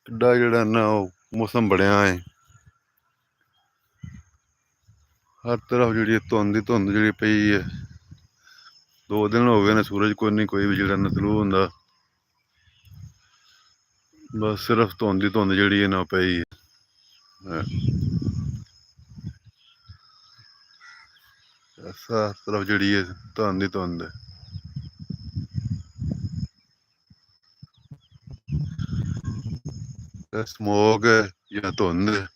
ਐਡਾ ਜਿਹੜਾ ਨਾ ਉਹ ਮੌਸਮ ਬਣਿਆ ਹੈ, ਹਰ ਤਰਫ ਜਿਹੜੀ ਧੁੰਦ ਜਿਹੜੀ ਪਈ ਹੈ। 2 ਦਿਨ ਹੋ ਗਏ ਨੇ, ਸੂਰਜ ਕੋਈ ਵੀ ਜਿਹੜਾ ਨਾ ਤਲੂ ਹੁੰਦਾ, ਬਸ ਸਿਰਫ ਧੁੰਦ ਜਿਹੜੀ ਹੈ ਨਾ ਪਈ ਹੈ। ਹਰ ਤਰਫ ਜਿਹੜੀ ਹੈ ਧੁੰਦ ਹੈ। ਸਮੋਗ ਹੈ ਜਾਂ ਧੁੰਦ ਹੈ।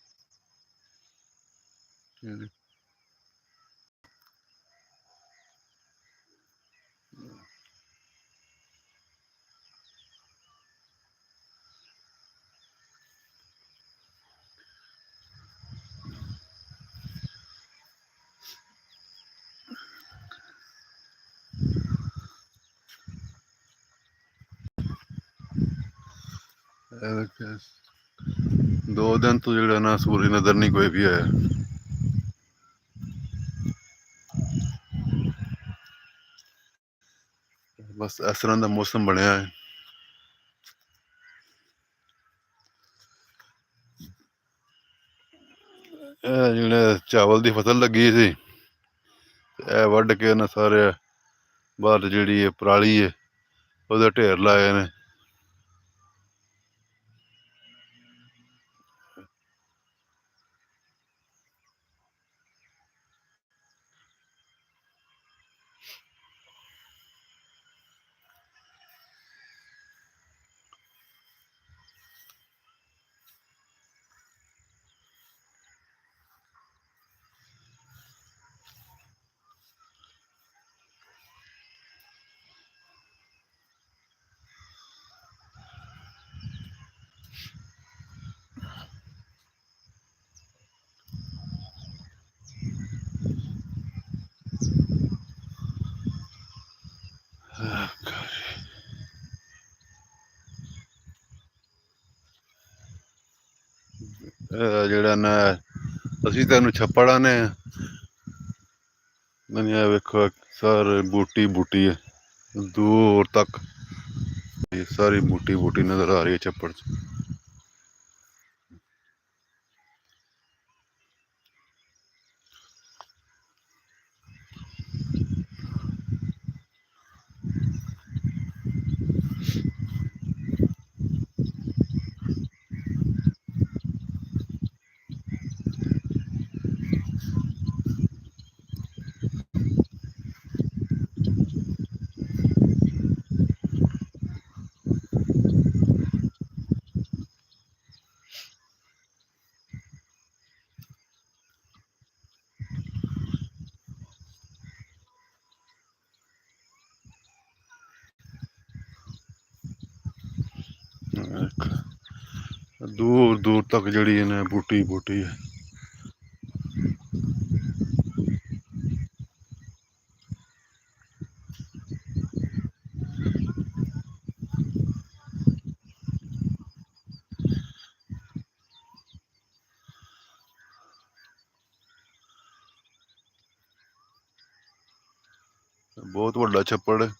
ਦੋ ਦਿਨ ਤੋਂ ਜਿਹੜਾ ਨਾ ਸੂਰਜ ਨਜ਼ਰ ਨਹੀਂ ਕੋਈ ਵੀ ਆਇਆ। ਬਸ ਇਸ ਤਰ੍ਹਾਂ ਦਾ ਮੌਸਮ ਬਣਿਆ ਹੈ। ਇਹ ਜਿਹੜੇ ਚਾਵਲ ਦੀ ਫਸਲ ਲੱਗੀ ਸੀ, ਇਹ ਵੱਢ ਕੇ ਨਾ ਸਾਰੇ ਬਾਹਰ ਜਿਹੜੀ ਹੈ ਪਰਾਲੀ ਹੈ ਉਹਦੇ ਢੇਰ ਲਾਏ ਨੇ। ਜਿਹੜਾ ਨਾ ਅਸੀਂ ਤਾਂ ਇਹਨੂੰ ਛੱਪੜ ਆਨੇ ਆ। ਇਹ ਵੇਖੋ ਸਾਰੇ ਬੂਟੀ ਹੈ, ਦੂਰ ਤੱਕ ਸਾਰੀ ਬੂਟੀ ਨਜ਼ਰ ਆ ਰਹੀ ਹੈ ਛੱਪੜ 'ਚ। ਦੂਰ ਤੱਕ ਜਿਹੜੀ ਇਹਨੇ ਬੂਟੀ ਹੈ। ਬਹੁਤ ਵੱਡਾ ਛੱਪੜ ਹੈ।